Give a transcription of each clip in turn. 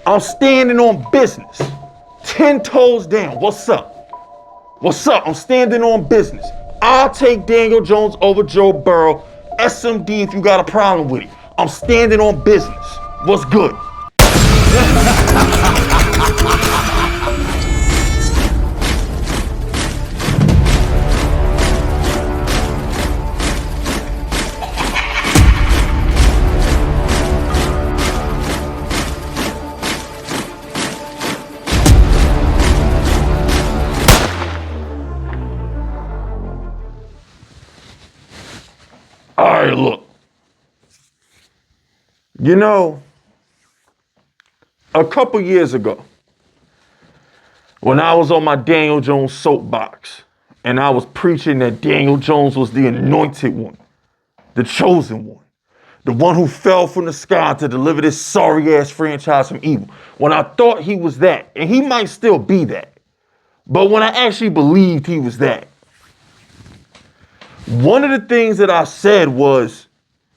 I'm standing on business. 10 toes down. What's up? What's up? I'm standing on business. I'll take Daniel Jones over Joe Burrow. SMD if you got a problem with it. I'm standing on business. What's good? All right, look. You know, a couple years ago, when I was on my Daniel Jones soapbox and I was preaching that Daniel Jones was the anointed one, the chosen one, the one who fell from the sky to deliver this sorry ass franchise from evil. When I thought he was that, and he might still be that, but when I actually believed he was that, one of the things that I said was,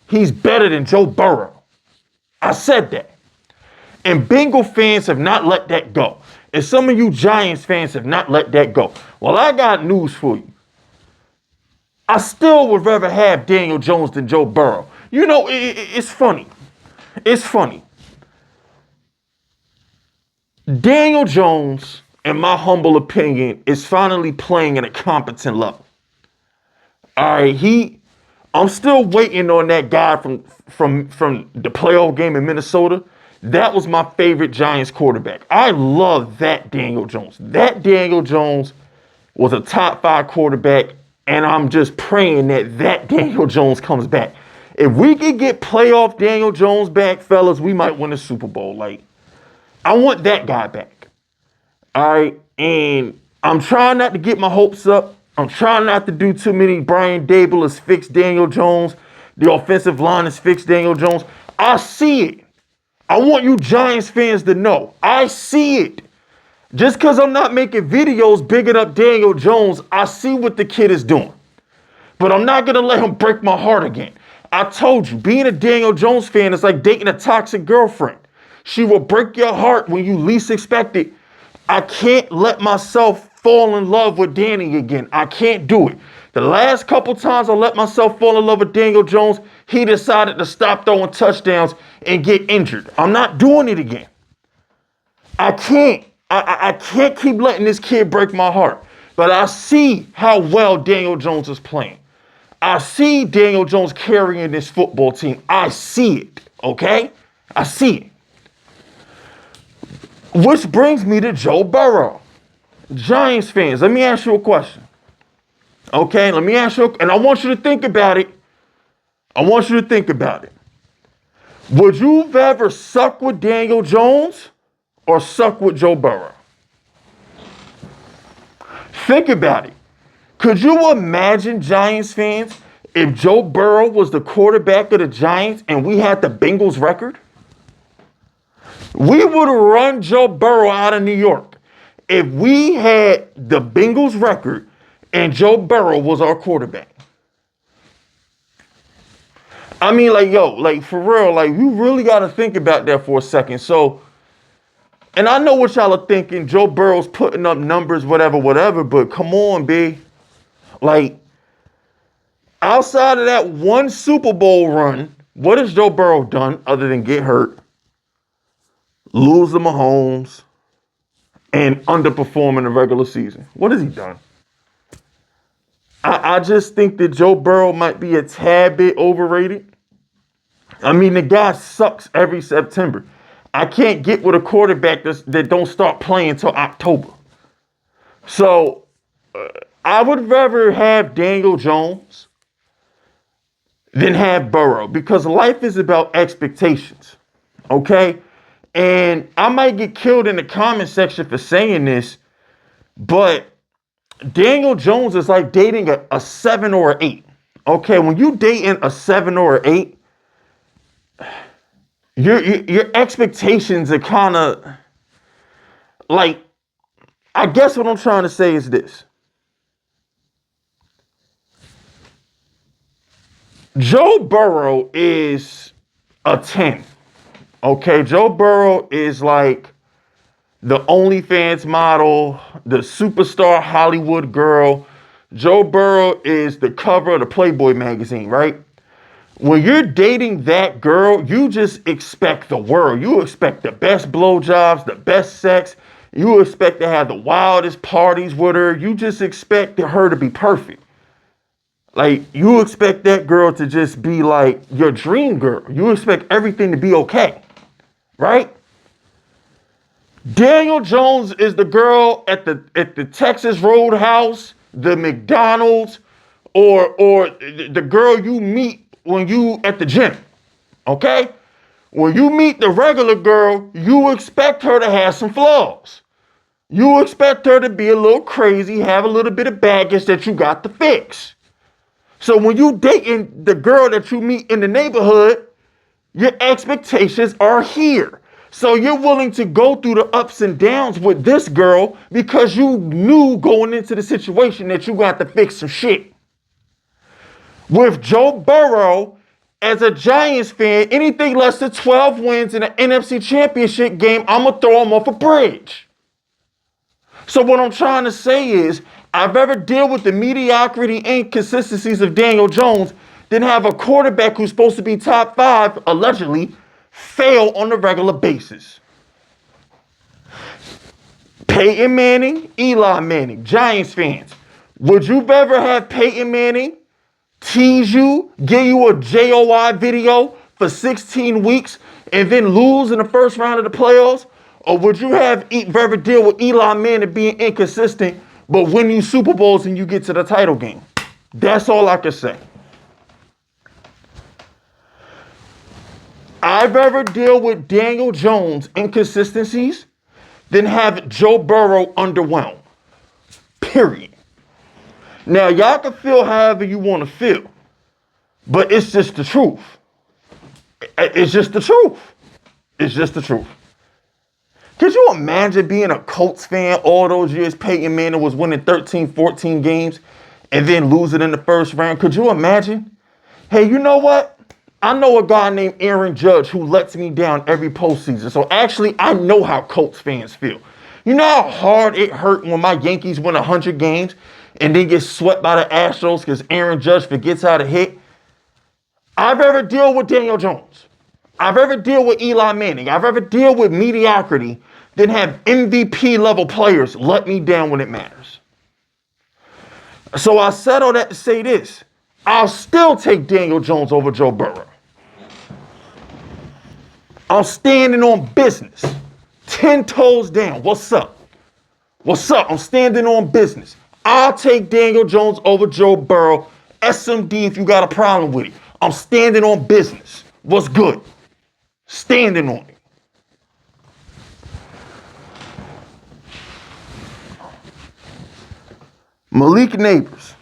he's better than Joe Burrow. I said that. And Bengal fans have not let that go. And some of you Giants fans have not let that go. Well, I got news for you. I still would rather have Daniel Jones than Joe Burrow. You know, it's funny. It's funny. Daniel Jones, in my humble opinion, is finally playing at a competent level. All right, I'm still waiting on that guy from the playoff game in Minnesota. That was my favorite Giants quarterback. I love that Daniel Jones. That Daniel Jones was a top 5 quarterback, and I'm just praying that Daniel Jones comes back. If we could get playoff Daniel Jones back, fellas, we might win a Super Bowl. Like, I want that guy back. All right, and I'm trying not to get my hopes up. I'm trying not to do too many Brian Dable has fixed Daniel Jones. The offensive line has fixed Daniel Jones. I see it. I want you Giants fans to know. I see it. Just because I'm not making videos bigging up Daniel Jones, I see what the kid is doing. But I'm not going to let him break my heart again. I told you, being a Daniel Jones fan is like dating a toxic girlfriend. She will break your heart when you least expect it. I can't let myself fall in love with Danny again. I can't do it. The last couple times I let myself fall in love with Daniel Jones, he decided to stop throwing touchdowns and get injured. I'm not doing it again. I can't. I can't keep letting this kid break my heart. But I see how well Daniel Jones is playing. I see Daniel Jones carrying this football team. I see it. Okay? I see it. Which brings me to Joe Burrow. Giants fans, let me ask you a question. Okay, let me ask you, and I want you to think about it. I want you to think about it. Would you ever suck with Daniel Jones or suck with Joe Burrow? Think about it. Could you imagine, Giants fans, if Joe Burrow was the quarterback of the Giants and we had the Bengals record? We would have run Joe Burrow out of New York if we had the Bengals record and Joe Burrow was our quarterback. I mean, like, yo, like, for real, like, you really got to think about that for a second. So, and I know what y'all are thinking. Joe Burrow's putting up numbers, whatever, but come on, B. Like, outside of that one Super Bowl run, what has Joe Burrow done other than get hurt, lose to Mahomes, and underperform in the regular season? What has he done? I just think that Joe Burrow might be a tad bit overrated. I mean, the guy sucks every September. I can't get with a quarterback that don't start playing until October. So I would rather have Daniel Jones than have Burrow because life is about expectations. Okay? And I might get killed in the comment section for saying this, but Daniel Jones is like dating a 7 or an 8. Okay, when you dating a 7 or an 8, your expectations are kind of like, I guess what I'm trying to say is this. Joe Burrow is a 10. Okay, Joe Burrow is like the OnlyFans model, the superstar Hollywood girl. Joe Burrow is the cover of the Playboy magazine, right? When you're dating that girl, you just expect the world. You expect the best blowjobs, the best sex. You expect to have the wildest parties with her. You just expect her to be perfect. Like, you expect that girl to just be like your dream girl. You expect everything to be okay, right? Daniel Jones is the girl at the Texas Roadhouse, the McDonald's, or the girl you meet when you at the gym. Okay? When you meet the regular girl, you expect her to have some flaws. You expect her to be a little crazy, have a little bit of baggage that you got to fix. So when you dating the girl that you meet in the neighborhood, your expectations are here. So you're willing to go through the ups and downs with this girl because you knew going into the situation that you got to fix some shit. With Joe Burrow, as a Giants fan, anything less than 12 wins in an NFC Championship game, I'm going to throw him off a bridge. So what I'm trying to say is, I'd rather deal with the mediocrity and inconsistencies of Daniel Jones than have a quarterback who's supposed to be top 5, allegedly, fail on a regular basis. Peyton Manning, Eli Manning, Giants fans, would you rather have Peyton Manning tease you, give you a JOI video for 16 weeks, and then lose in the first round of the playoffs? Or would you rather deal with Eli Manning being inconsistent, but win you Super Bowls and you get to the title game? That's all I can say. I'd rather deal with Daniel Jones' inconsistencies than have Joe Burrow underwhelm. Period. Now, y'all can feel however you want to feel, but it's just the truth. It's just the truth. It's just the truth. Could you imagine being a Colts fan all those years? Peyton Manning was winning 13, 14 games and then losing in the first round. Could you imagine? Hey, you know what? I know a guy named Aaron Judge who lets me down every postseason. So actually, I know how Colts fans feel. You know how hard it hurt when my Yankees win 100 games and then get swept by the Astros because Aaron Judge forgets how to hit? I'd rather deal with Daniel Jones. I'd rather deal with Eli Manning. I'd rather deal with mediocrity than have MVP level players let me down when it matters. So I said all that to say this. I'll still take Daniel Jones over Joe Burrow. I'm standing on business. 10 toes down. What's up? What's up? I'm standing on business. I'll take Daniel Jones over Joe Burrow. SMD if you got a problem with it. I'm standing on business. What's good? Standing on it. Malik Neighbors.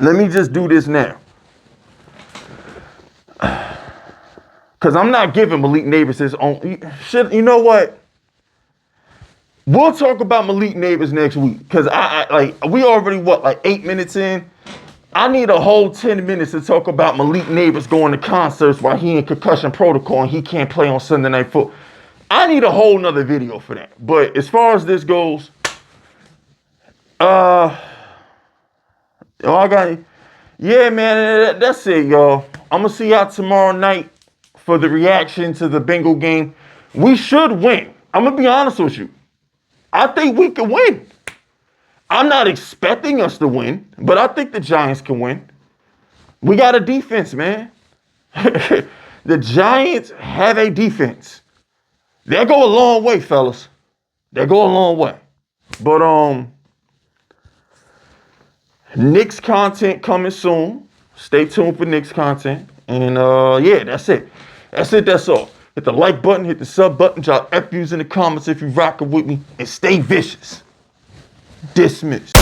Let me just do this now. Because I'm not giving Malik Neighbors his own. Shit, you know what? We'll talk about Malik Neighbors next week. Because we already, 8 minutes in? I need a whole 10 minutes to talk about Malik Neighbors going to concerts while he in concussion protocol and he can't play on Sunday Night Football. I need a whole nother video for that. But as far as this goes, yeah, man, that's it, y'all. I'm going to see y'all tomorrow night for the reaction to the Bengal game. We should win. I'm going to be honest with you. I think we can win. I'm not expecting us to win, but I think the Giants can win. We got a defense, man. The Giants have a defense. They go a long way, fellas. They go a long way. But Knicks content coming soon. Stay tuned for Knicks content. And yeah, that's it. That's all. Hit the like button, hit the sub button, drop FUs in the comments if you rockin' with me, and stay vicious. Dismissed.